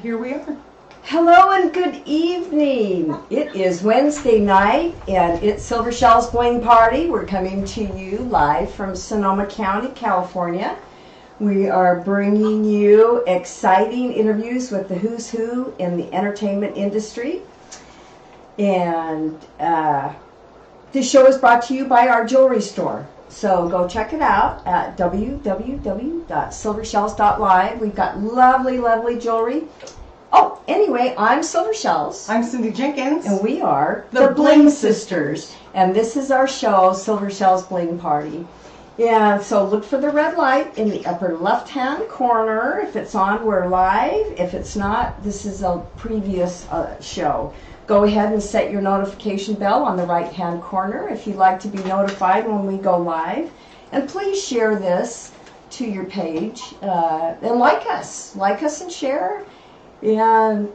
here we are. Hello and good evening. It is Wednesday night and it's Silver Shell's Bling Party. We're coming to you live from Sonoma County, California. We are bringing you exciting interviews with the who's who in the entertainment industry. And this show is brought to you by our jewelry store. So go check it out at www.silvershells.live. We've got lovely, lovely jewelry. Oh, anyway, I'm Silver Shells. I'm Cindy Jenkins. And we are the Bling Sisters. And this is our show, Silver Shells Bling Party. And so look for the red light in the upper left-hand corner. If it's on, we're live. If it's not, this is a previous show. Go ahead and set your notification bell on the right-hand corner if you'd like to be notified when we go live. And please share this to your page. And like us and share. And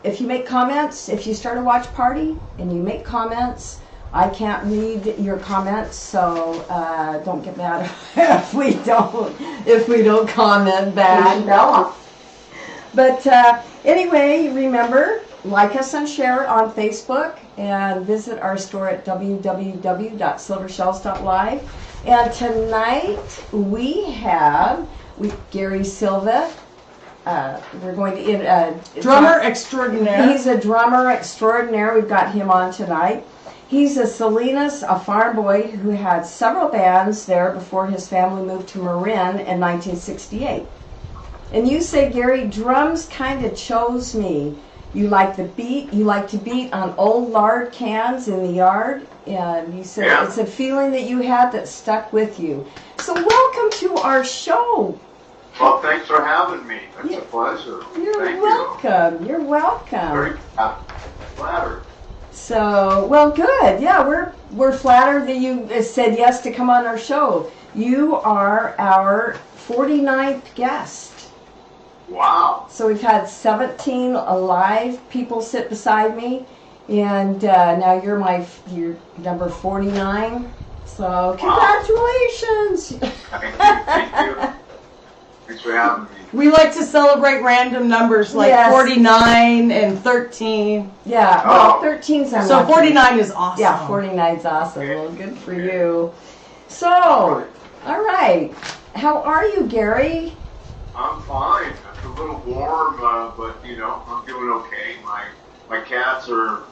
if you make comments, if you start a watch party and you make comments, I can't read your comments, so don't get mad if we don't comment back. No. But anyway, remember, like us and share it on Facebook, and visit our store at www.silvershells.live. And tonight we have Gary Silva. We're going to drummer extraordinaire. He's a drummer extraordinaire. We've got him on tonight. He's a Salinas, a farm boy who had several bands there before his family moved to Marin in 1968. And you say, Gary, drums kind of chose me. You like the beat. You like to beat on old lard cans in the yard. And you said It's a feeling that you had that stuck with you. So welcome to our show. Well, thanks for having me. It's a pleasure. You're welcome. You're welcome. Very flattered. So, well, good. Yeah, we're flattered that you said yes to come on our show. You are our 49th guest. Wow. So we've had 17 live people sit beside me, and now you're number 49. So congratulations. Thank you. Thanks for having me. We like to celebrate random numbers like 49 and 13. Yeah, well, 13's unlucky. So 49 is awesome. Yeah, 49's awesome. Well, good for you. So, all right. How are you, Gary? I'm fine. It's a little warm, but I'm doing okay. My cats are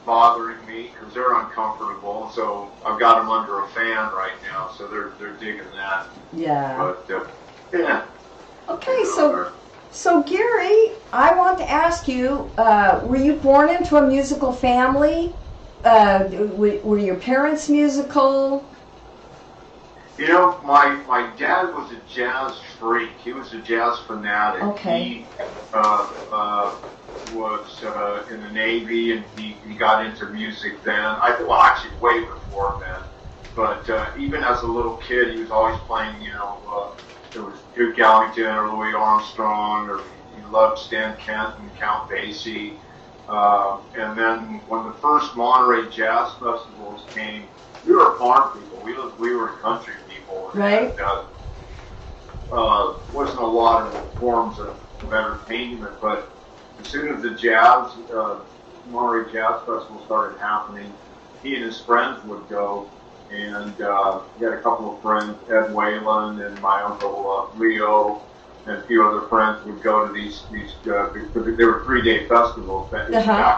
bothering me because they're uncomfortable, so I've got them under a fan right now, so they're digging that. Yeah. But yeah. Okay, so Gary, I want to ask you, were you born into a musical family? Were your parents musical? My dad was a jazz freak. He was a jazz fanatic. Okay. He was in the Navy, and he got into music then. Actually way before then. But even as a little kid, he was always playing, there was Duke Ellington or Louis Armstrong, or he loved Stan Kent and Count Basie. And then when the first Monterey Jazz Festivals came, we were farm people. We were country people. Right. And wasn't a lot of forms of entertainment, but as soon as the Monterey Jazz Festival started happening, he and his friends would go. And he had a couple of friends, Ed Whalen and my uncle Leo, and a few other friends would go to these because they were 3-day festivals back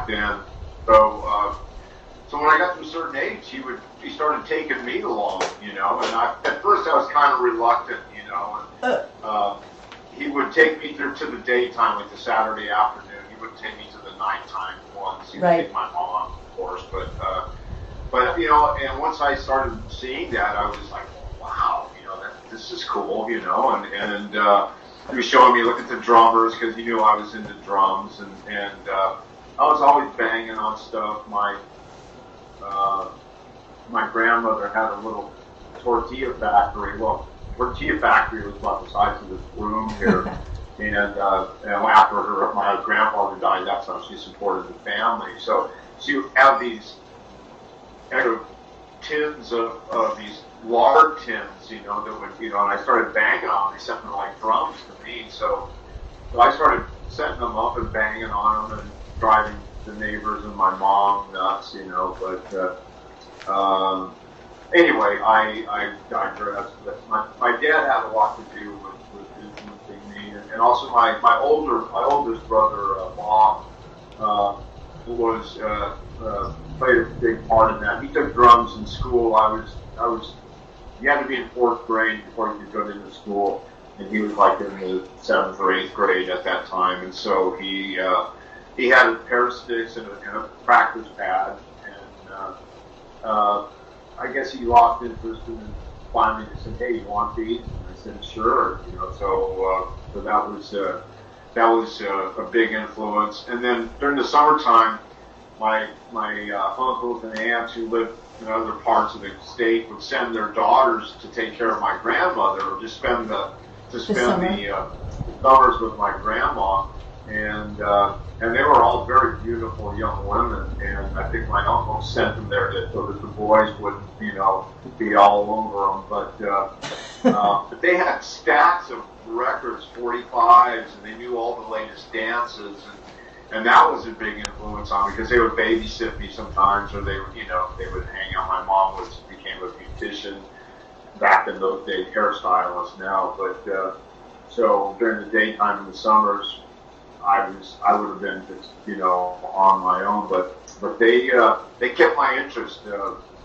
then. So when I got to a certain age, he started taking me along, and at first I was kind of reluctant, and he would take me to the daytime, like the Saturday afternoon. He wouldn't take me to the nighttime ones. He would take my mom, of course, but and once I started seeing that, I was just like, wow, this is cool, and he was showing me, look at the drummers, because he knew I was into drums, and I was always banging on stuff. My grandmother had a little tortilla factory. Well, tortilla factory was about the size of this room here, and after my grandfather died, that's how she supported the family. So she would have these tins of these lard tins, that would, and I started banging on them. They sounded like drums to me. So I started setting them up and banging on them and driving the neighbors and my mom nuts, you know. But anyway, I digress. But my dad had a lot to do with influencing me, and also my oldest brother Bob was played a big part in that. He took drums in school. You had to be in 4th grade before you could go into school, and he was like in the 7th or 8th grade at that time, and so he had a pair of sticks and a practice pad, and I guess he lost interest, and finally he said, "Hey, you want these?" And I said, "Sure," you know. So that was a big influence. And then during the summertime, my uncles and aunts who lived in other parts of the state would send their daughters to take care of my grandmother, or just spend the summers with my grandma, and they were all very beautiful young women, and I think my uncle sent them there so that the boys wouldn't, you know, be all over them. But they had stacks of records, 45s, and they knew all the latest dances, and that was a big influence on me, because they would babysit me sometimes, or they would hang out. My mom became a beautician back in those days, hairstylist now, but so during the daytime in the summers, I would have been just, you know, on my own, but they kept my interest.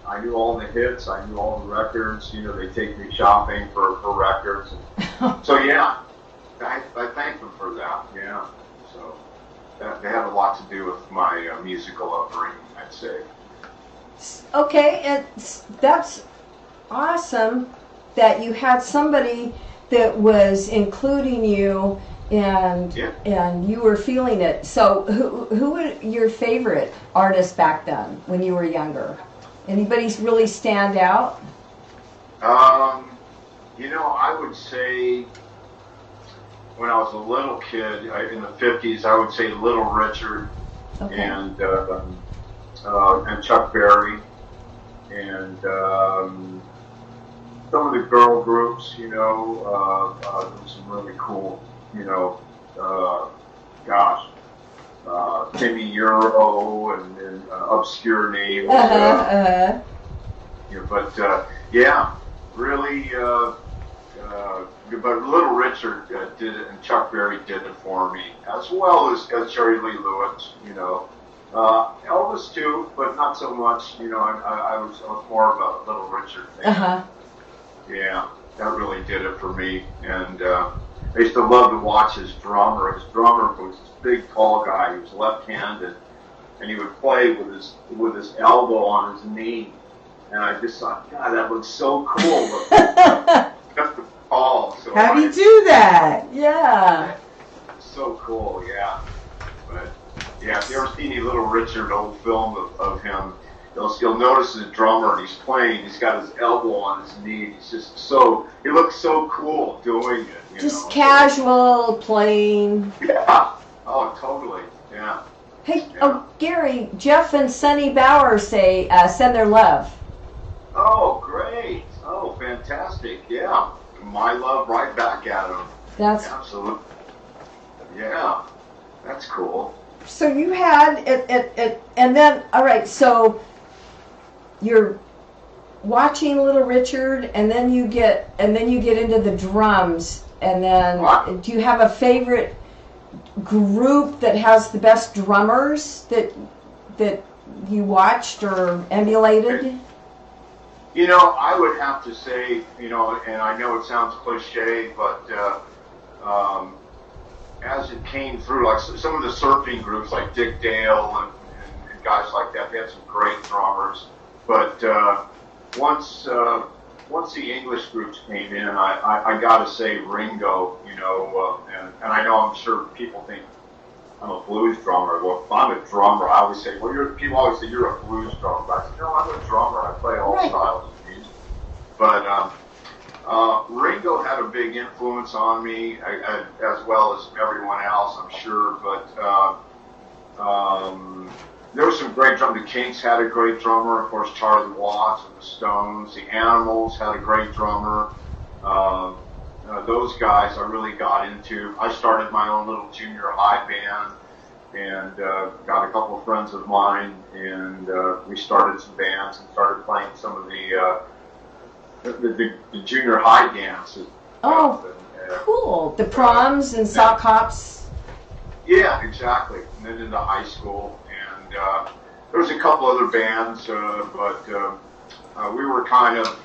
I knew all the hits, I knew all the records. You know, they take me shopping for records. So yeah, I thank them for that. Yeah, so they had a lot to do with my musical upbringing, I'd say. Okay, and that's awesome that you had somebody that was including you, and you were feeling it. So who were your favorite artists back then when you were younger? Anybody really stand out? You know, I would say when I was a little kid in the 50s, I would say Little Richard, Okay. and Chuck Berry, and some of the girl groups, you know, there was some really cool, you know, Timmy Euro and Obscure Names. Yeah, but yeah, really. But Little Richard did it, and Chuck Berry did it for me, as well as Jerry Lee Lewis. You know, Elvis too, but not so much. You know, I was more of a Little Richard fan. Yeah, that really did it for me, and I used to love to watch his drummer. His drummer was this big, tall guy. He was left-handed, and he would play with his elbow on his knee. And I just thought, God, that looks so cool. Just the tall. So how do you do that? Yeah. So cool, yeah. But yeah, if you ever see any Little Richard old film of him, you'll notice the drummer, and he's playing. He's got his elbow on his knee. He's just he looks so cool doing it. You Just know? casual playing. Yeah. Oh, totally. Yeah. Hey, Yeah. oh Gary, Jeff and Sonny Bauer say send their love. Oh, great. Oh, fantastic. Yeah. My love right back at him. That's Absolutely. Yeah. That's cool. so you had it, and then all right. So you're watching Little Richard, and then you get into the drums, and then What? do you have a favorite group that has the best drummers that you watched or emulated? You know, I would have to say, you know, and I know it sounds cliche, but as it came through, like some of the surfing groups like Dick Dale and guys like that, they had some great drummers. But once the English groups came in, I got to say Ringo, you know, and I know I'm sure people think I'm a blues drummer. Well, if I'm a drummer, I always say, people always say you're a blues drummer. But I say, no, I'm a drummer. I play all styles of music. But Ringo had a big influence on me, as well as everyone else, I'm sure. But there was some great drummers. The Kinks had a great drummer. Of course, Charlie Watts and the Stones. The Animals had a great drummer. those guys I really got into. I started my own little junior high band, and got a couple of friends of mine, and we started some bands and started playing some of the junior high dances. Oh, cool. The proms and sock hops. Yeah, exactly. And then into high school, and there was a couple other bands, but we were kind of.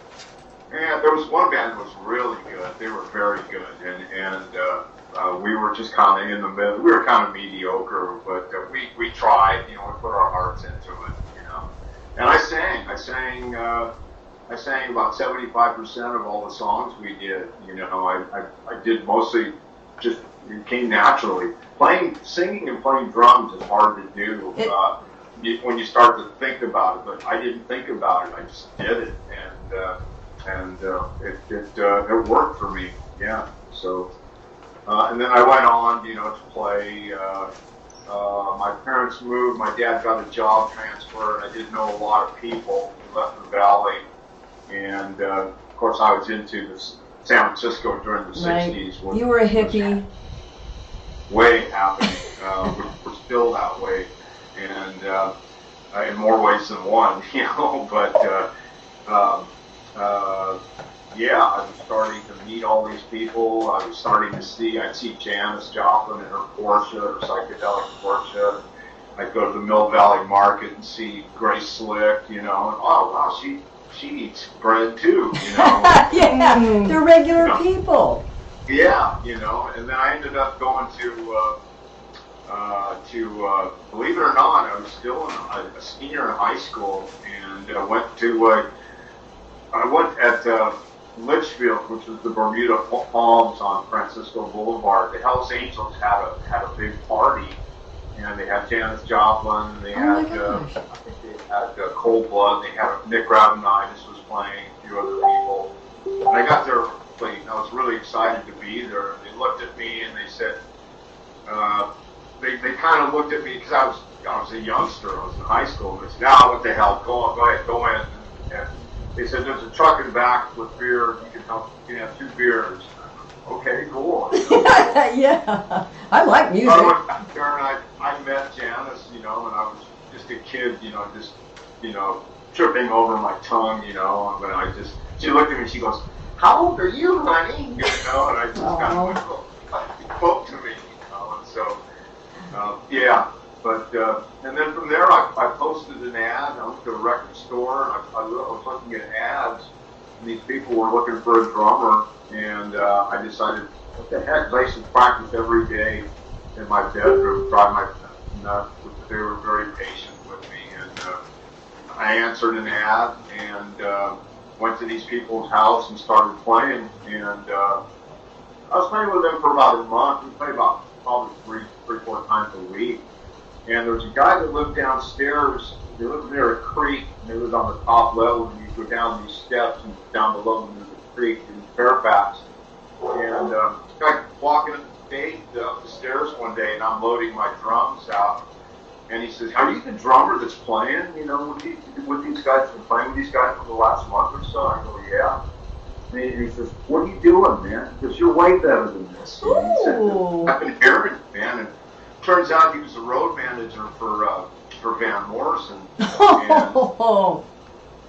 And there was one band that was really good. They were very good, and we were just kind of in the middle. We were kind of mediocre, but we tried. You know, we put our hearts into it. You know, and I sang about 75% of all the songs we did. You know, I did mostly just it came naturally. Singing and playing drums is hard to do when you start to think about it. But I didn't think about it. I just did it, and it worked for me. Yeah. So, and then I went on, you know, to play. My parents moved. My dad got a job transfer, and I didn't know a lot of people. We left the valley, and of course, I was into this San Francisco during the '60s. You were a hippie. Way happening. We're still that way, and in more ways than one, you know. But yeah, I was starting to meet all these people. I was starting to I'd see Janis Joplin in her Porsche, her psychedelic Porsche. I'd go to the Mill Valley Market and see Grace Slick, you know, and oh wow, she eats bread too, you know. Yeah, they're regular people. Yeah, you know, and then I ended up going to believe it or not, I was still a senior in high school, and I went at Litchfield, which was the Bermuda Palms on Francisco Boulevard. The Hells Angels had a big party, and they had Janis Joplin, they had I think they had Cold Blood, they had Nick Rabinitis was playing, a few other people, and I got there. I was really excited to be there. They looked at me and they said, they kind of looked at me because I was a youngster. I was in high school. And they said, "Ah, what the hell? Go ahead, go in." And they said, "There's a truck in the back with beer. You can have 2 beers." Okay, cool. Yeah, I like music. I went back there and I met Janis, you know, and I was just a kid, you know, tripping over my tongue, you know, and when she looked at me and she goes, "How old are you, honey?" You know, and I just kind of went, spoke to me, you know, and so, yeah, but, and then from there I posted an ad. I went to a record store, and I was looking at ads, and these people were looking for a drummer, and I decided, what the heck, I used to practice every day in my bedroom, try my nuts, they were very patient with me, and I answered an ad, and went to these people's house and started playing, and I was playing with them for about a month. We played about probably three, 4 times a week. And there was a guy that lived downstairs. They lived near a creek, and they lived on the top level, and you go down these steps, and down below them there's a creek in Fairfax. And I walking up the stairs one day, and I'm loading my drums out. And he says, "Are you the drummer that's playing, you know, with these guys, been playing with these guys for the last month or so?" I go, "Yeah." And he says, "What are you doing, man? Because you're way better than this." And he said, "I've been hearing it, man." And turns out he was the road manager for Van Morrison.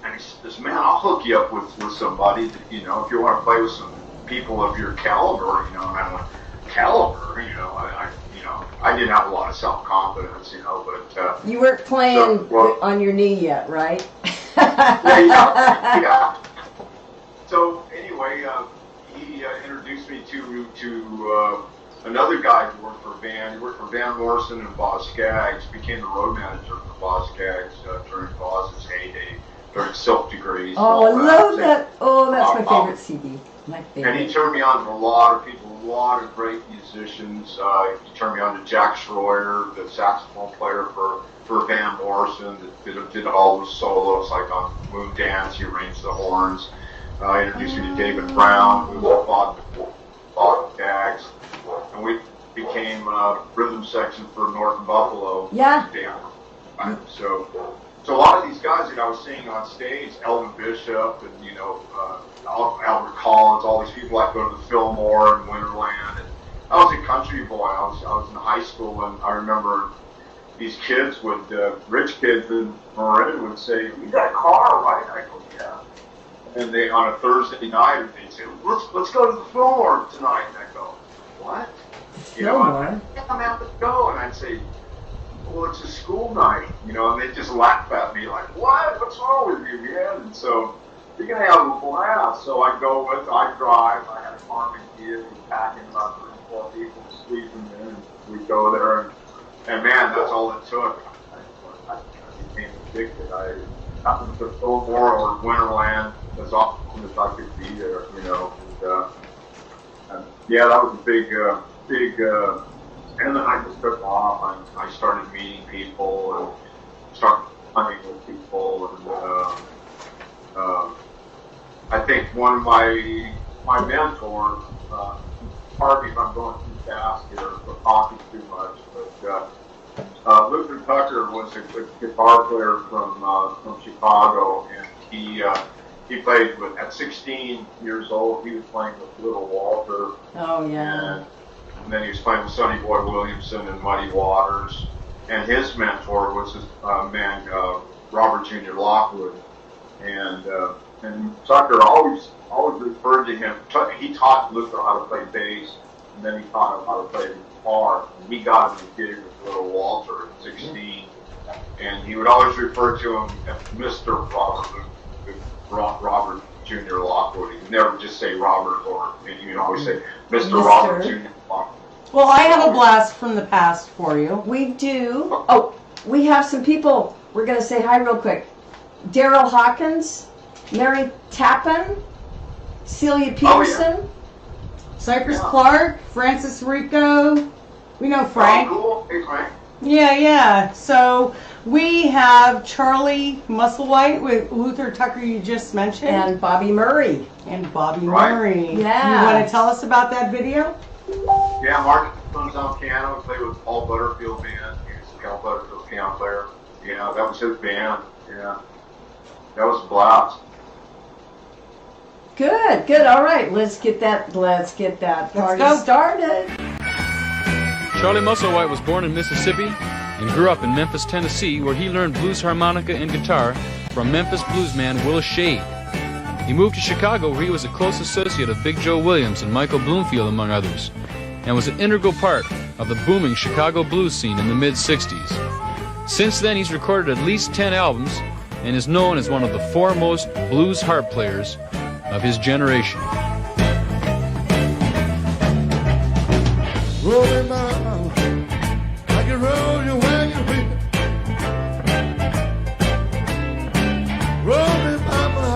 And he says, "Man, I'll hook you up with somebody that, you know, if you want to play with some people of your caliber, you know." And I went, "Caliber?" You know, I didn't have a lot of self-confidence, you know, but... you weren't playing on your knee yet, right? yeah. So, anyway, he introduced me to another guy who worked for Van. He worked for Van Morrison and Boz Scaggs, became the road manager for Boz Scaggs during Boz's heyday, during Silk Degrees. Oh, I love that. Oh, that's my favorite CD. My favorite. And he turned me on to a lot of people, a lot of great musicians. He turned me on to Jack Schroeder, the saxophone player for Van Morrison, that did all those solos, like on Moon Dance, he arranged the horns. Introduced me to David Brown, who was Bob Gags, and we became rhythm section for North Buffalo. Yeah. So, So a lot of these guys that I was seeing on stage, Elvin Bishop and, Albert Collins, all these people like go to the Fillmore and Winterland. And I was a country boy. I was in high school, and I remember these kids would, rich kids in Marin would say, "You got a car, right?" I go, "Yeah." And they, on a Thursday night, they'd say, let's go to the Fillmore tonight. And I go, "What?" Fillmore? I'm out to go. And I'd say, "Well, it's a school night," and they just laugh at me like, "What? What's wrong with you, man?" And so you're gonna have a blast. So I drive. I had a farming kid, we pack in about 3 or 4 people, squeeze them in, and we go there. And man, that's all it took. I became addicted. I happened to Fillmore or Winterland as often as I could be there, And yeah, that was a big. And then I just took off. I started meeting people and started hunting with people. And I think one of my mentors, pardon me if I'm going too fast here or talking too much, but Luther Tucker was a guitar player from Chicago, and he played at 16 years old. He was playing with Little Walter. Oh yeah. And then he was playing with Sonny Boy Williamson and Muddy Waters. And his mentor was this man, Robert Jr. Lockwood. And Tucker always referred to him. He taught Luther how to play bass, and then he taught him how to play guitar. And he got him a gig with Little Walter at 16. And he would always refer to him as Mr. Robert Jr. Lockwood. He'd never just say Robert, and he'd always say Mr. Robert Jr. Lockwood. Well, I have a blast from the past for you. We do. Oh, we have some people. We're going to say hi real quick. Daryl Hawkins, Mary Tappan, Celia Peterson. Cypress Clark, Francis Rico. We know Frank. Oh, cool. Hey, Frank. Yeah. So we have Charlie Musselwhite with Luther Tucker you just mentioned. And Bobby Murray. Murray. Yeah. You want to tell us about that video? Yeah, Mark comes on piano. He played with Paul Butterfield band. He was Paul Butterfield's piano player. Yeah, that was his band. Yeah, that was a blast. Good. All right, let's get that party started. Charlie Musselwhite was born in Mississippi and grew up in Memphis, Tennessee, where he learned blues harmonica and guitar from Memphis bluesman Willis Shade. He moved to Chicago, where he was a close associate of Big Joe Williams and Michael Bloomfield, among others, and was an integral part of the booming Chicago blues scene in the mid-'60s. Since then, he's recorded at least 10 albums and is known as one of the foremost blues harp players of his generation. Rolling mama, I can roll you when you feel. Rolling mama,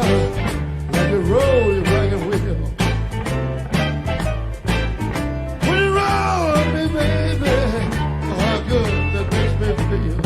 I can roll you when you feel. When you roll me, baby, oh, how good that makes me feel.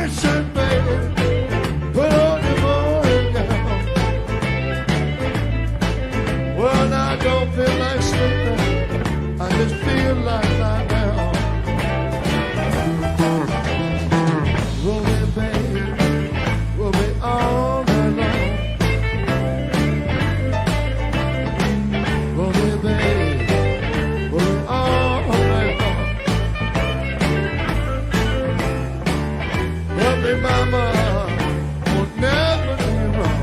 white shirt, baby. Put on your morning gown. Well, I don't feel like sleeping. I just feel like lying down. Roll it, baby. Roll it all night long. Roll it, baby. Roll it all night long. Help me, mama. Will never do you wrong.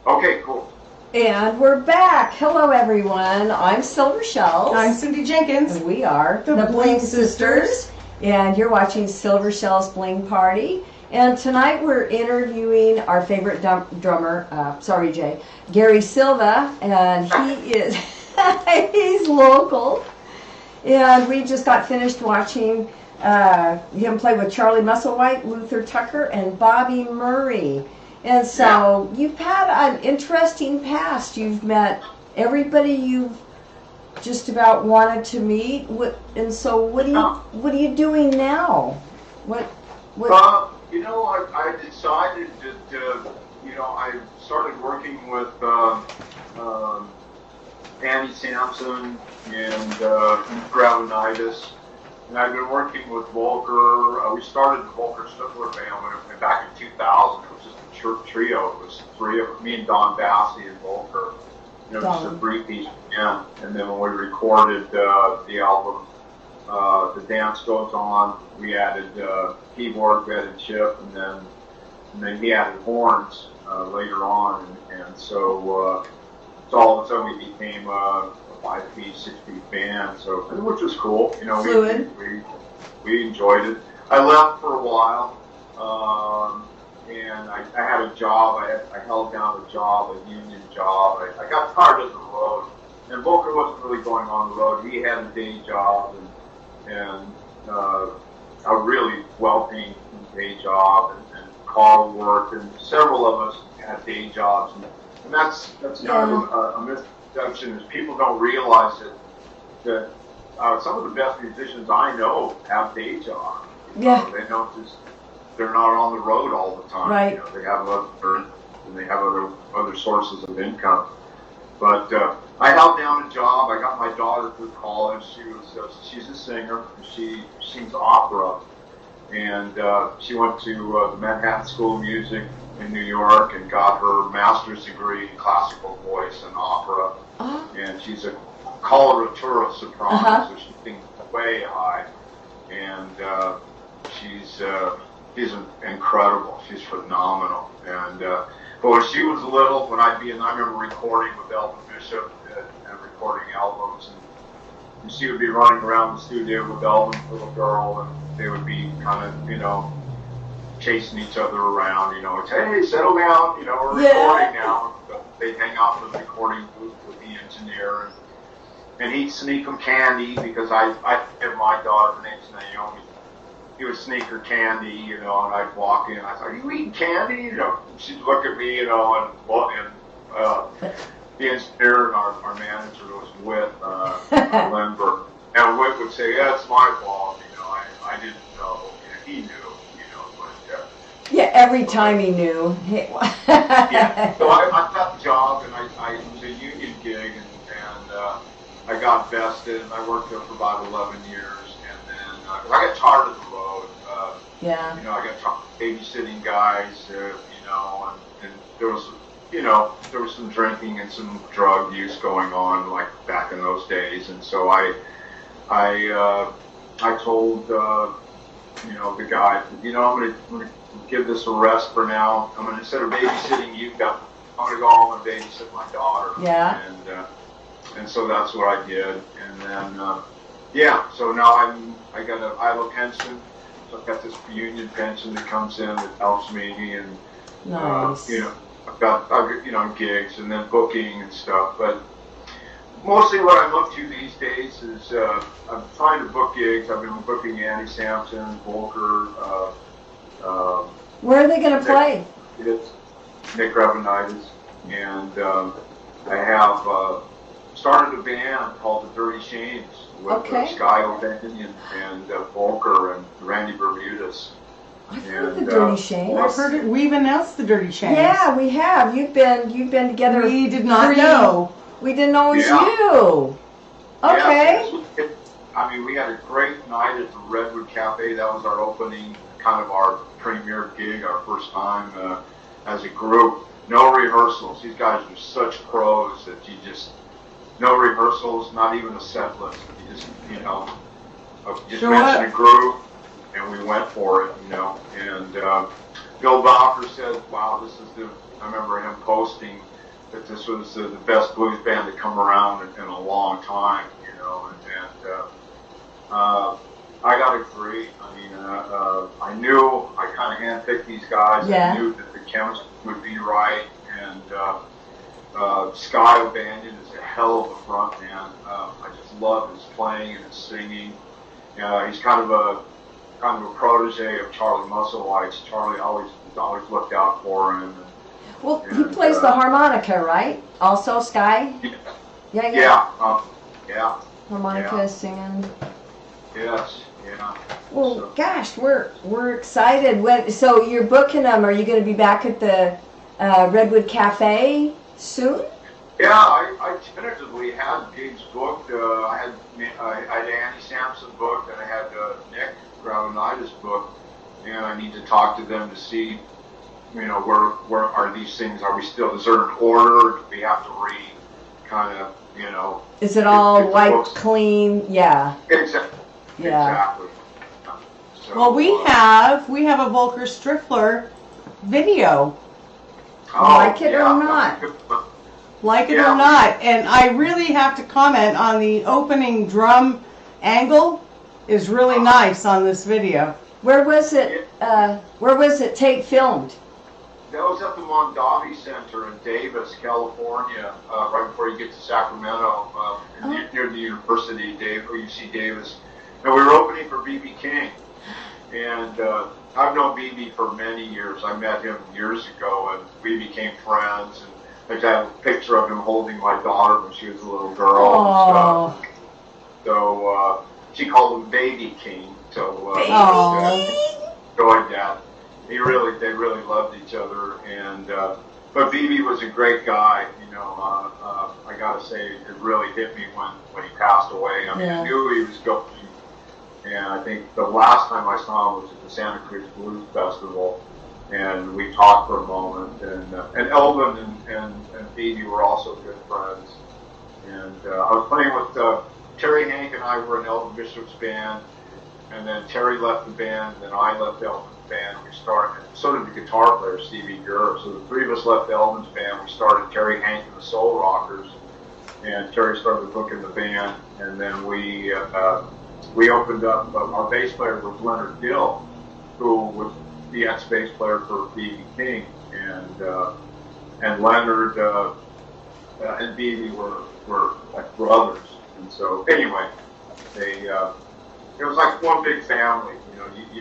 Okay, cool. And we're back. Hello, everyone. I'm Silver Shells. I'm Cindy Jenkins. And we are The Bling Sisters. And you're watching Silver Shells Bling Party. And tonight we're interviewing our favorite drummer, Jay, Gary Silva. And he is, he's local. And we just got finished watching him play with Charlie Musselwhite, Luther Tucker, and Bobby Murray. And so you've had an interesting past. You've met everybody you've just about wanted to meet. And so what are you doing now? What? I decided that I started working with Andy Sampson and Gravenitis. And I've been working with Volker. We started the Volker Stifler band back in 2000. It was just a trio. It was three of me and Don Bassey and Volker. Just a three-piece band. And then when we recorded the album, The Dance Goes On, we added keyboard, we added Chip, and then he added horns later on. And so all of a sudden we became a 5-piece, 6-piece band, which was cool. We enjoyed it. I left for a while, and I had a job. I held down a job, a union job. I got tired of the road, and Volker wasn't really going on the road. He had a day job and a really well-paying day job and car work, and several of us had day jobs, and that's kind of a misconception is people don't realize that some of the best musicians I know have day jobs. They don't they're not on the road all the time. Right. They have other sources of income. But I held down a job. I got my daughter through college. She's a singer. She sings opera, and she went to the Manhattan School of Music in New York and got her master's degree in classical voice and opera. And she's a coloratura soprano, so she sings way high, and she's incredible. She's phenomenal. And but when she was little, I remember recording with Elvin Bishop and recording albums, and she would be running around the studio with Elvin's little girl, and they would be kind of, chasing each other around. You know, it's, hey, settle down. You know, we're Yeah. recording now. They'd hang out in the recording booth with the engineer, and he'd sneak them candy because I give my daughter, her name's Naomi. He would sneak her candy, you know, and I'd walk in. I thought, "Are you eating candy?" You know, she'd look at me, you know, and the engineer and our manager was with Lindbergh, and Whit would say, "Yeah, it's my fault." You know, I didn't know. He knew, you know, but. Yeah, every time he knew. Yeah, so I got the job, and it was a union gig, and I got vested, and I worked there for about 11 years, and then I got tired of the road. Yeah. You know, I got tired of babysitting guys, you know, and there was, you know, there was some drinking and some drug use going on, like back in those days, and so I told, you know, the guy, you know, I'm gonna give this a rest for now. I'm gonna, instead of babysitting you, I'm gonna go home and babysit my daughter. Yeah. And so that's what I did. And then, yeah, so now I have a pension. So I've got this union pension that comes in that helps me, and Nice. you know, I've got you know, gigs and then booking and stuff. But mostly what I'm up to these days is I'm trying to book gigs. I've been booking Andy Sampson, Volker. Where are they going to play? It's Nick Gravenitis, and I have started a band called the Dirty Shames with Okay. Sky O'Banion and Volker and Randy Bermudez. I've heard And, the Dirty Shames. I've heard it. We've announced the Dirty Shames. Yeah, we have. You've been together. We did not know. We didn't know it was Yeah. you. Okay. Yeah, I mean, we had a great night at the Redwood Cafe. That was our opening, kind of our premiere gig, our first time as a group. No rehearsals. These guys are such pros that you just, no rehearsals, not even a set list. You just, you know, just mention a groove, and we went for it, you know. And Bill Docker said, wow, this is I remember him posting that this was the best blues band to come around in a long time, you know. And I got to agree. I mean, I knew, I kind of handpicked these guys. Yeah. I knew that the chemistry would be right, and Sky O'Banion is a hell of a front man. I just love his playing and his singing. He's kind of a protege of Charlie Musselwhite's. Charlie always looked out for him. Well, he plays the harmonica, right? Also, Sky? Yeah. Yeah. Harmonica, Yeah. singing. Yes, yeah. Well, So- gosh, we're excited. So you're booking them. Are you going to be back at the Redwood Cafe soon? Yeah, I tentatively had gigs booked. I had Andy Sampson booked, and I had Nick Gravenitis booked, and I need to talk to them to see, you know, where are these things? Are we still? Is there an order? Do we have to kind of, you know? Is it all get wiped books? clean? Yeah. Exactly. Yeah. Exactly. So, Well, we have a Volker Striffler video, Like it or yeah, not. that's a good one. like it Yeah. or not. And I really have to comment on the opening drum angle is really nice on this video. Where was it? Where was it filmed? That was at the Mondavi Center in Davis, California, right before you get to Sacramento, near the University, UC Davis. And we were opening for B.B. King. And I've known B.B. for many years. I met him years ago, and we became friends. And I have a picture of him holding my daughter when she was a little girl and stuff. So she called him Baby King. So enjoyed that. They really loved each other, and but BB was a great guy. You know, I gotta say, it really hit me when he passed away. I mean, I knew he was going, and I think the last time I saw him was at the Santa Cruz Blues Festival, and we talked for a moment. And Elvin and BB were also good friends. And I was playing with Terry Hank, and I were in Elvin Bishop's band. And then Terry left the band, and then I left Elvin's band. We started, so did the guitar player, Stevie Gurr. So the three of us left Elvin's band. We started Terry Hank and the Soul Rockers, and Terry started booking the band. And then we opened up, our bass player was Leonard Gill, who was the ex-bass player for B.B. King, and Leonard and B.B. were like brothers. And so anyway, it was like one big family.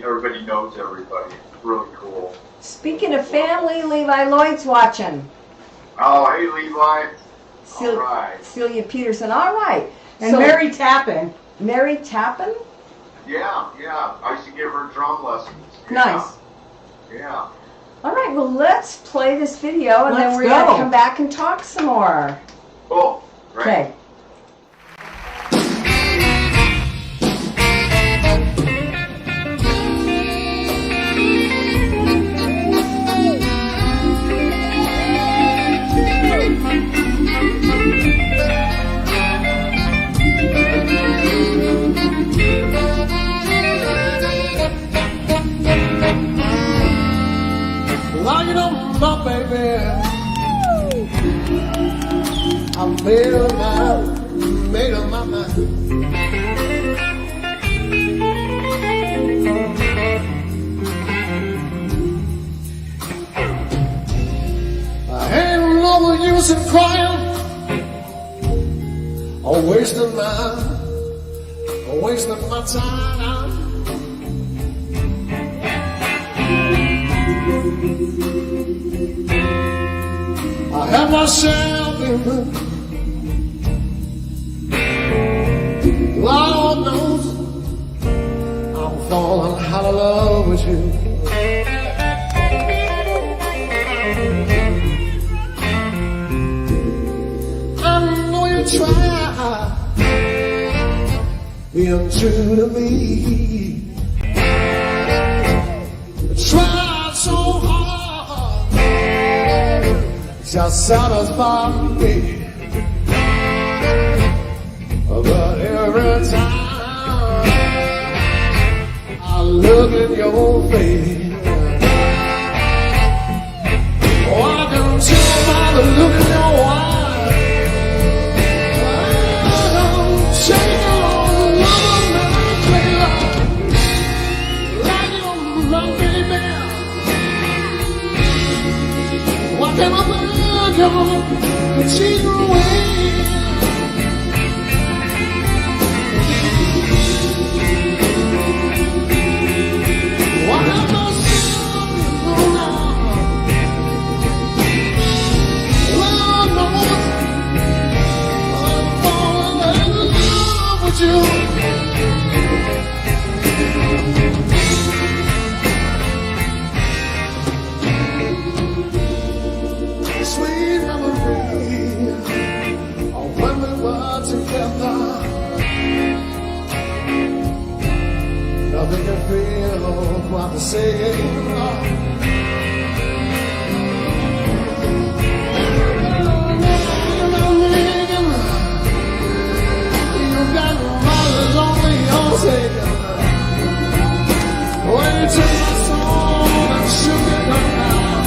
Everybody knows everybody. It's really cool. Speaking of family, Levi Lloyd's watching. Oh, hey, Levi. All right. Celia Peterson. All right. And Mary Tappan. Mary Tappan? Yeah. I used to give her drum lessons. Nice. Yeah. All right, well, let's play this video, and then Let's we're going to go. come back and talk some more. Cool. Great. Okay. Like it on my baby, I made up my mind. I ain't no use in crying, or wasting my time. I have myself in the Lord knows I'm falling out of love with you. I know you try being true to me. Try so hard, just satisfy me. But every time I look in your face, oh, I can tell by the look in your eyes, I'm shaking on another man's baby, like you're my baby. What can I do? She's away. Sweet memory of when we were together. Nothing can feel quite the same. You got roses only yours. When you took my soul and shook it down.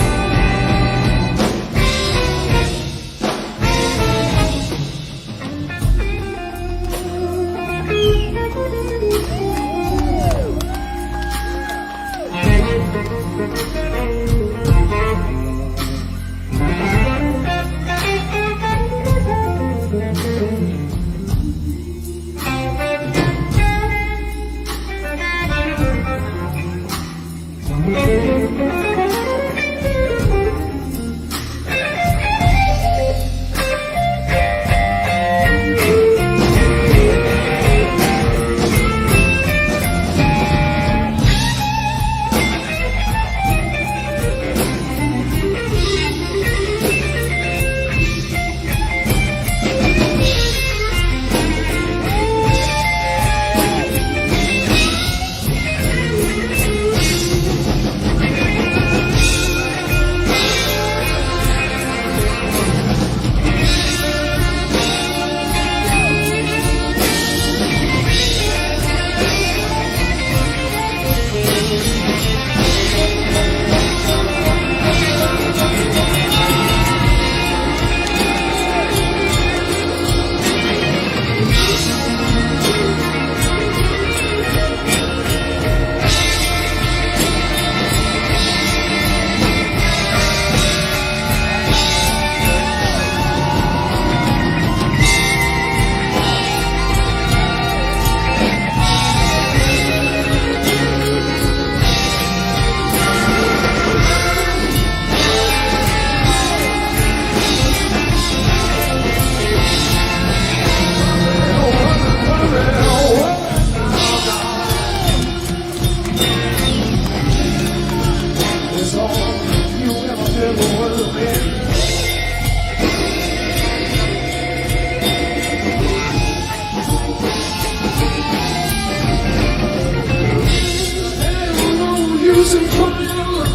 Using fire,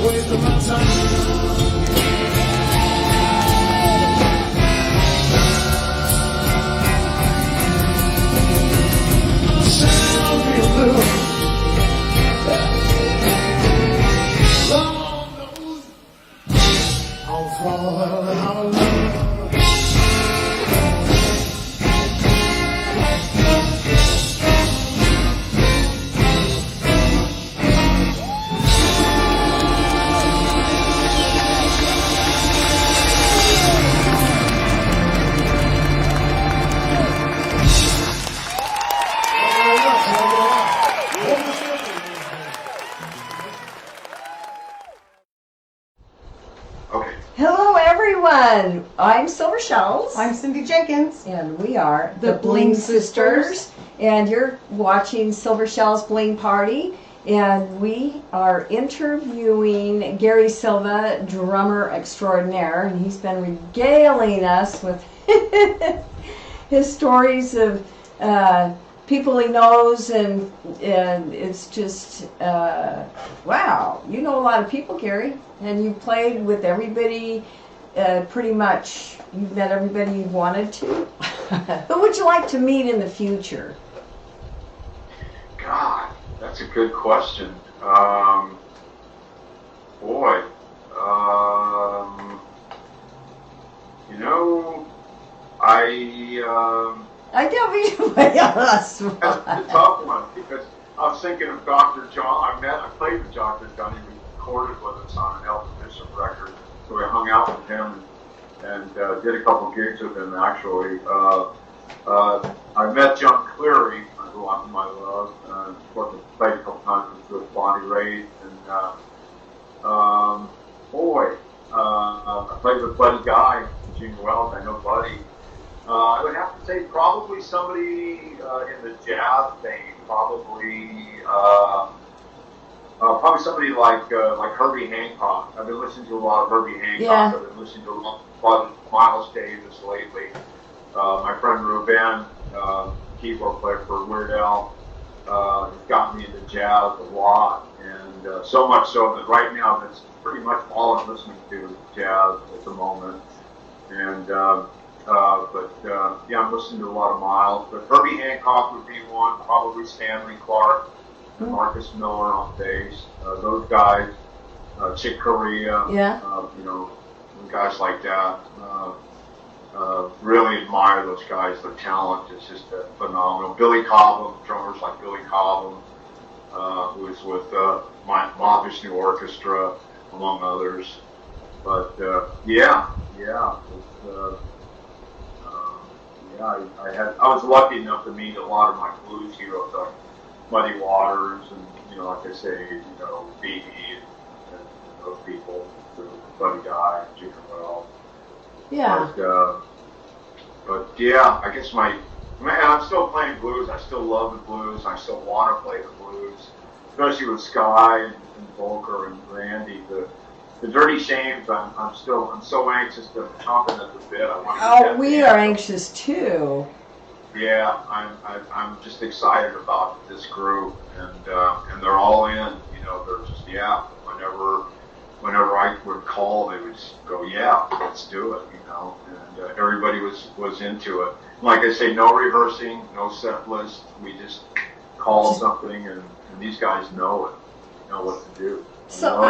waste of my time. Sound me a little. Lord knows how far and how long. Okay. Hello, everyone. I'm Silver Shells. I'm Cindy Jenkins. And we are The Bling Sisters. And you're watching Silver Shells Bling Party. And we are interviewing Gary Silva, drummer extraordinaire. And he's been regaling us with his stories of people he knows. And it's just, wow. You know a lot of people, Gary. And you played with everybody. Pretty much, you've met everybody you wanted to. Who would you like to meet in the future? God, that's a good question. Boy, you know, I don't mean to play on us. that's a tough one because I was thinking of Dr. John. I played with Dr. John. He recorded with us on an Elton Bishop record, so we hung out with him and did a couple gigs with him. Actually, I met John Cleary, who I love. Played a couple times with Bonnie Raitt, and I played with Buddy Guy, Gene Wells. I know Buddy. I would have to say probably somebody in the jazz vein, probably somebody like Herbie Hancock. I've been listening to a lot of Herbie Hancock. Yeah. I've been listening to a lot of Miles Davis lately. My friend Ruben, keyboard player for Weird Al, has got me into jazz a lot, and so much so that right now that's pretty much all I'm listening to is jazz at the moment. And yeah, I'm listening to a lot of Miles, but Herbie Hancock would be one, probably Stanley Clarke, and Marcus Miller on bass. Those guys, Chick Corea, Yeah. you know, guys like that. Really admire those guys. Their talent is just phenomenal. Billy Cobham, drummers like Billy Cobham, who is with Mahavishnu Orchestra, among others. But I was lucky enough to meet a lot of my blues heroes, like Muddy Waters, and like I say, BB and those people, Buddy Guy, Junior Wells. Yeah. But yeah, I guess I'm still playing blues. I still love the blues. I still want to play the blues, especially with Sky and Volker and Randy. The Dirty Shames, I'm so anxious to chomping at the bit. I want to get that We are anxious too. Yeah, I'm just excited about this group, and they're all in. They're just Whenever I would call, they would just go, yeah, let's do it. And everybody was into it. Like I say, no rehearsing, no set list. We just call something, and these guys know it, know what to do. So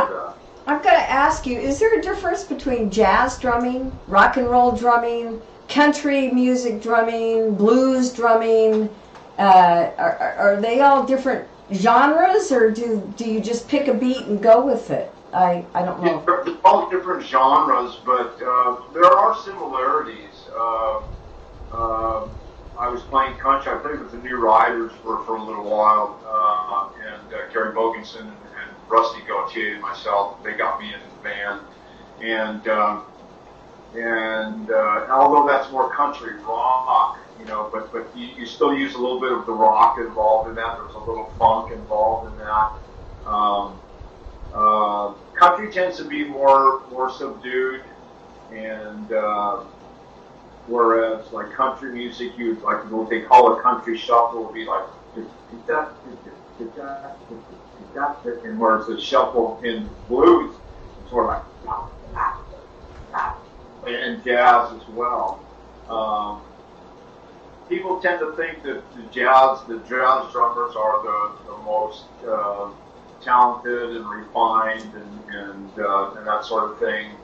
I've got to ask you, is there a difference between jazz drumming, rock and roll drumming, country music drumming, blues drumming? Are they all different genres, or do you just pick a beat and go with it? I don't know. They're all different genres, but there are similarities. I was playing country. I played with the New Riders for a little while, and Gary Bogenson and Rusty Gauthier and myself. They got me into the band, and although that's more country rock, but you still use a little bit of the rock involved in that. There's a little funk involved in that. Country tends to be more subdued, and whereas like country music, you like what they call a country shuffle would be like, and whereas the shuffle in blues, it's sort of like, and jazz as well. People tend to think that the jazz drummers are the most talented and refined and that sort of thing.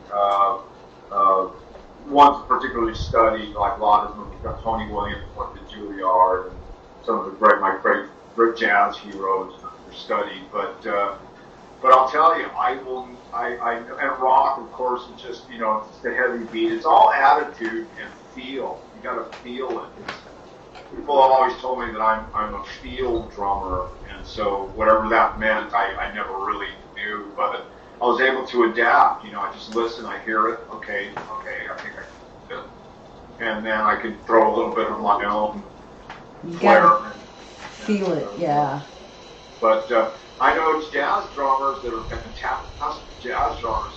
Ones particularly studied, like a lot of them, Tony Williams went to Juilliard, and some of the my great jazz heroes were studied. But I'll tell you, and rock, of course, is just, it's the heavy beat. It's all attitude and feel. You got to feel it. People have always told me that I'm a field drummer, and so whatever that meant, I never really knew, but I was able to adapt. I just listen, I hear it. Okay, I think I can do it, and then I could throw a little bit of my own flair. Feel it, yeah. But I know jazz drummers that are fantastic jazz drummers.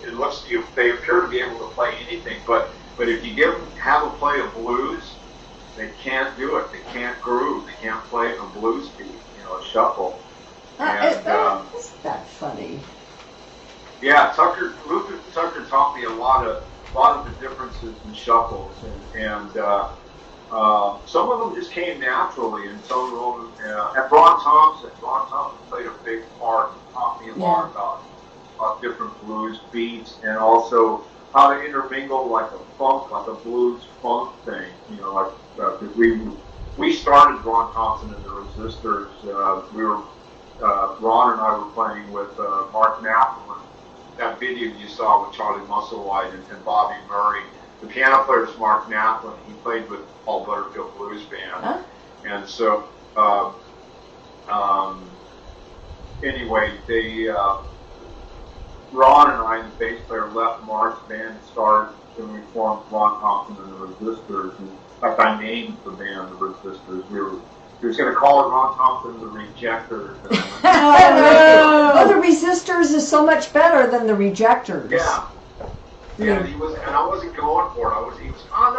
It looks they appear to be able to play anything, but if you have them play a blues, they can't do it. They can't groove. They can't play a blues beat, a shuffle. Isn't that funny? Yeah, Luther Tucker taught me a lot of the differences in shuffles, and some of them just came naturally, and some of them. And Ron Thompson played a big part and taught me a lot about different blues beats, and also how to intermingle like a blues funk thing. Because we started Ron Thompson and the Resistors. Ron and I were playing with Mark Knapfel. That video you saw with Charlie Musselwhite and Bobby Murray. The piano player is Mark Knapfel. He played with Paul Butterfield Blues Band. Huh? And so, anyway, Ron and I, the bass player, left Mark's band and started, and we formed Ron Thompson and the Resistors. And in fact, I named the band the Resistors. He was going to call it Ron Thompson the Rejectors. Oh, the Resistors is so much better than the Rejectors. Yeah. Yeah, and I wasn't going for it. He was, no, I'm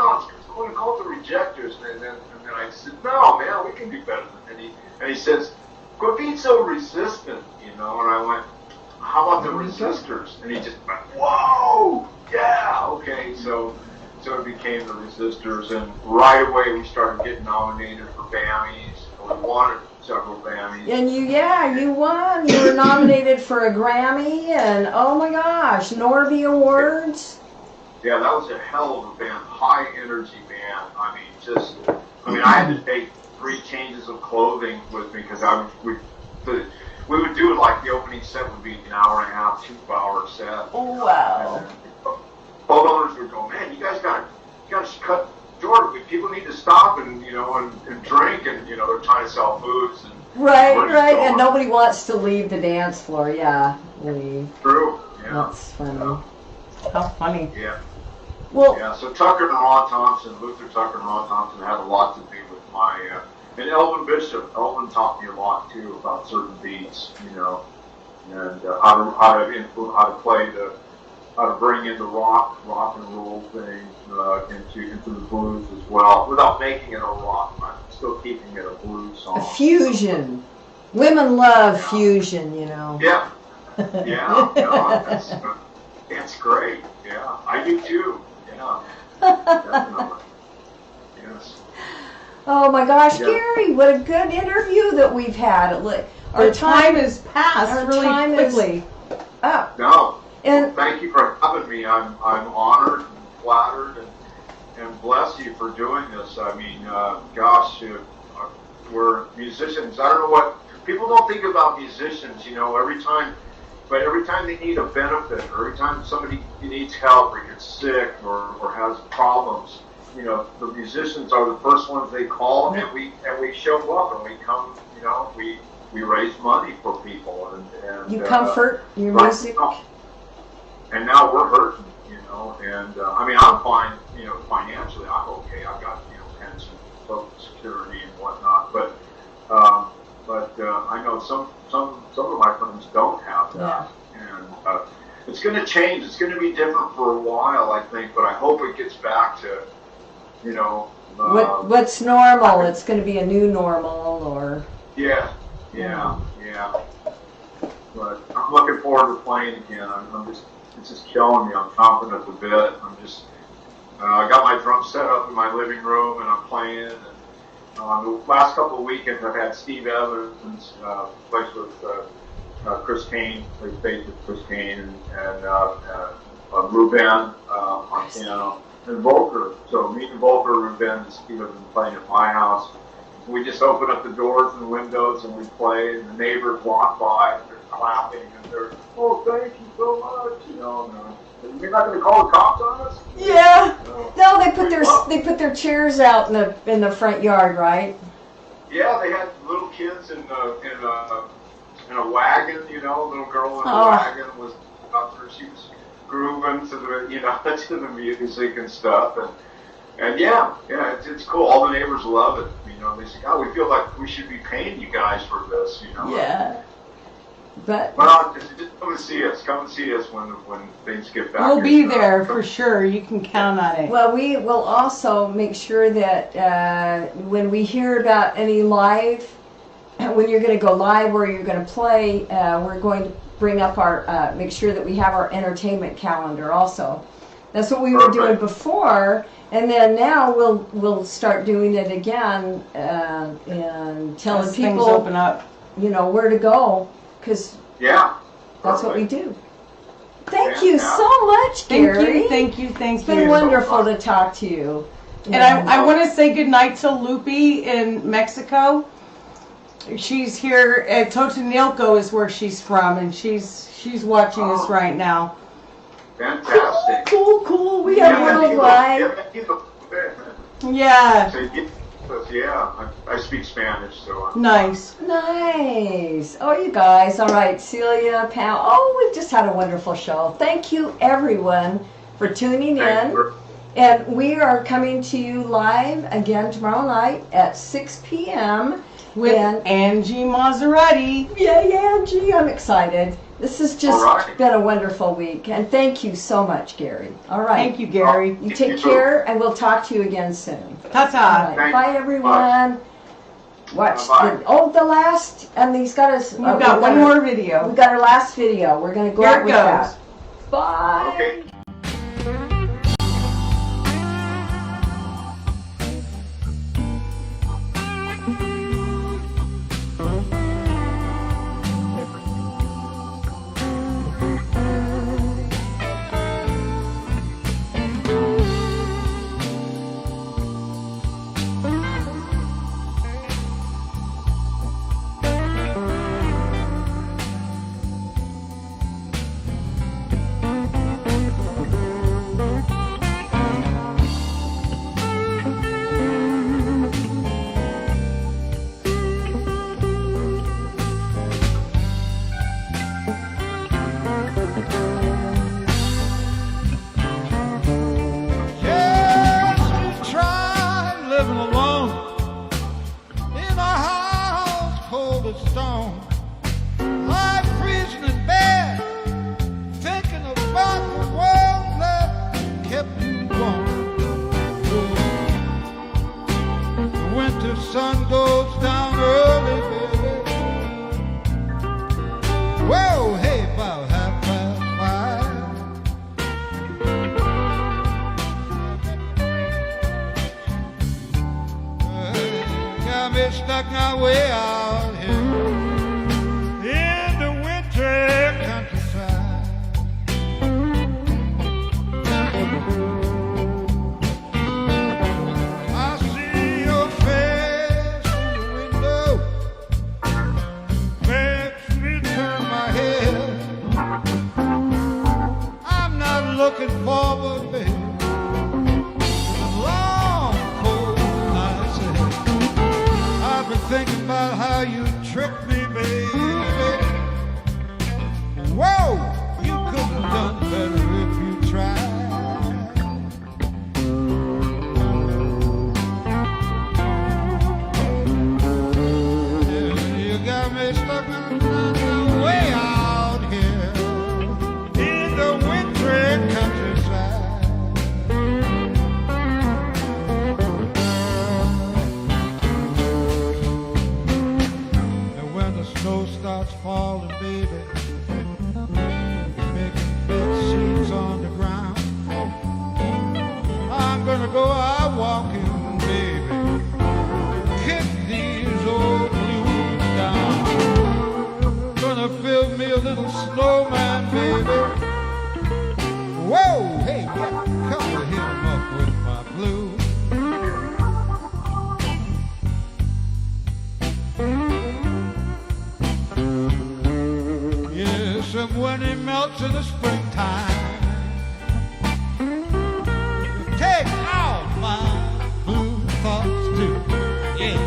going to call it the Rejectors. And then I said, no, man, we can do better. And he says, quit being so resistant, And I went, how about the Resistors? And he just went, whoa, yeah, okay. So it became the Resistors, and right away we started getting nominated for BAMIs. We won several BAMIs. And you won. You were nominated for a Grammy, and oh my gosh, Norby Awards. Yeah, that was a hell of a band, high energy band. I had to take 3 changes of clothing with me because we would do it like the opening set would be an hour and a half, 2-hour set. Oh wow. Both owners would go, man, you guys got to cut short. People need to stop and drink, and they're trying to sell foods. Right, and nobody wants to leave the dance floor. Yeah, True. Yeah. That's funny. How funny. Yeah. Well, yeah. So Tucker and Ron Thompson, Luther Tucker and Ron Thompson had a lot to do with my. And Elvin Bishop. Elvin taught me a lot too about certain beats, and how to bring in the rock and roll thing into the blues as well, without making it a rock. I'm still keeping it a blues song. a fusion. Women love fusion, Yeah. Yeah. No, that's great. Yeah, I do too. Yeah. Definitely. Yes. Oh my gosh, Yeah. Gary, what a good interview that we've had. Our time is passed really time quickly. up. No. And Thank you for having me. I'm honored and flattered and bless you for doing this. I mean, gosh, we're musicians. I don't know what people don't think about musicians. Every time they need a benefit, or every time somebody needs help, or gets sick, or has problems, the musicians are the first ones they call, and we show up and we come. We raise money for people and you comfort your right music. now. And now we're hurting, and I'm fine, financially, I'm okay. I've got, pension, social security and whatnot, but but I know some of my friends don't have that, and it's going to change. It's going to be different for a while, I think, but I hope it gets back to, you know. What's normal? It's going to be a new normal, or Yeah. But I'm looking forward to playing again. It's just killing me. I'm chomping at the bit. I got my drum set up in my living room and I'm playing. And the last couple of weekends I've had Steve Evans, plays with Chris Kane, plays bass with Chris Kane, and Ruben on piano, and Volker. So me and Volker, Ruben, and Steve have been playing at my house. We just open up the doors and the windows and we play, and the neighbors walk by and they're clapping and they're, oh, thank you so much, you know. And you're not going to call the cops on us? yeah. No, they put their chairs out in the front yard, right? Yeah, they had little kids in a wagon, you know. A little girl in a wagon was up there. She was grooving to the, you know, to the music and stuff, and yeah, it's cool. All the neighbors love it. You know, they say, "God, we feel like we should be paying you guys for this." You know. Yeah. But Just come and see us. Come and see us when things get back. We'll be there for sure. You can count on it. well, we will also make sure that when we hear about any live, when you're going to go live or you're going to play, we're going to bring up our make sure that we have our entertainment calendar also. That's what we were doing before, and then now we'll start doing it again and telling As people things open up. you know where to go, because that's what we do. Thank you so much, Gary. Thank you. It's been wonderful to talk to you. And I want to say goodnight to Lupi in Mexico. She's here at Totonilco is where she's from, and she's watching us right now. Fantastic. Cool. We have worldwide. Yeah. Yeah, I speak Spanish, so. Nice. Oh, you guys. All right, Celia, Pam. Oh, we've just had a wonderful show. Thank you, everyone, for tuning in. And we are coming to you live again tomorrow night at 6 p.m. With Angie Maserati. Yay, Angie. I'm excited. This has just been a wonderful week. And thank you so much, Gary. All right. Thank you, Gary. You take care, and we'll talk to you again soon. Ta-ta. All right. Bye, everyone. Watch the last, and he's got us. We've got one more video. We've got our last video. We're going to go out with that. Bye. Okay. Sun goes down early, baby. Whoa, hey, about 5:30. Got me stuck my way out here in the wintry countryside. I see your face in the window, makes me turn my head. I'm not looking forward, baby, to the long, cold nights ahead. I've been thinking about how me stuck now way out here in the wintry countryside. And when the snow starts falling, baby, making bed sheets on the ground, I'm gonna go out walking, baby, kick these old blues down. Gonna build me a little snowman, baby. Whoa, hey, yeah, cover him up with my blues. Yes, and when it melts in the springtime, take all my blue thoughts too. Yeah.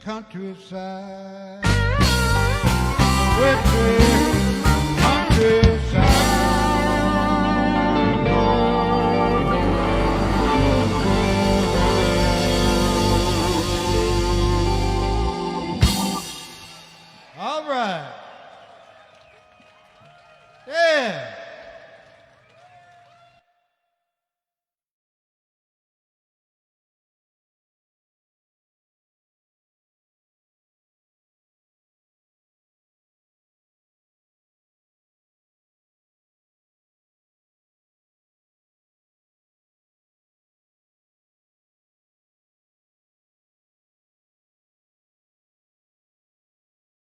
Countryside, wintry